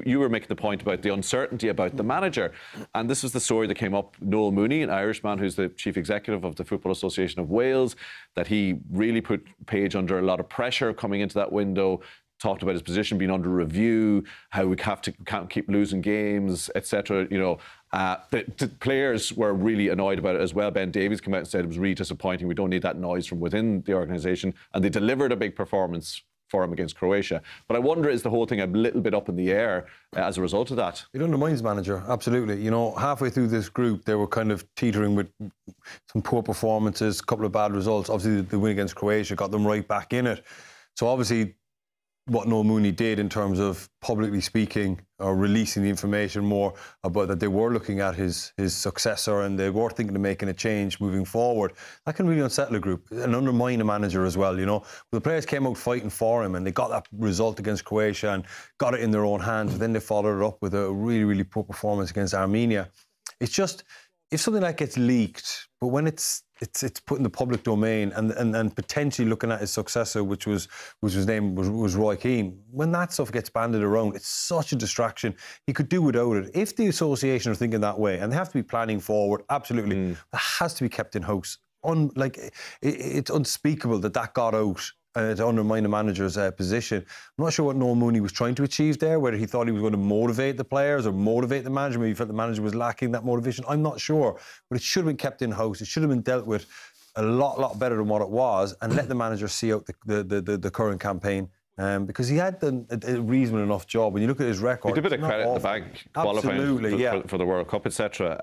you were making the point about the uncertainty about the manager, and this is the story that came up. Noel Mooney, an Irishman who's the chief executive of the Football Association of Wales, that he really put Page under a lot of pressure coming into that window. Talked about his position being under review, how we can't keep losing games, etc. The players were really annoyed about it as well. Ben Davies came out and said it was really disappointing. We don't need that noise from within the organisation, and they delivered a big performance for him against Croatia. But I wonder, is the whole thing a little bit up in the air as a result of that? It undermines manager, absolutely. Halfway through this group, they were kind of teetering with some poor performances, a couple of bad results. Obviously, the win against Croatia got them right back in it. So obviously, what Noel Mooney did in terms of publicly speaking or releasing the information more about that they were looking at his successor and they were thinking of making a change moving forward, that can really unsettle a group and undermine a manager as well. The players came out fighting for him and they got that result against Croatia and got it in their own hands, but then they followed it up with a really, really poor performance against Armenia. It's just, if something like gets leaked, but when it's put in the public domain and potentially looking at his successor, which was Roy Keane, when that stuff gets banded around, it's such a distraction. He could do without it. If the association are thinking that way, and they have to be planning forward, absolutely, that has to be kept in-house. It's unspeakable that got out to undermine the manager's position. I'm not sure what Noel Mooney was trying to achieve there, whether he thought he was going to motivate the players or motivate the manager. Maybe he felt the manager was lacking that motivation. I'm not sure. But it should have been kept in-house. It should have been dealt with a lot better than what it was, and let the manager see out the current campaign. Because he had done a reasonable enough job. When you look at his record, he did a bit of credit in the bank, qualifying for the World Cup, etc.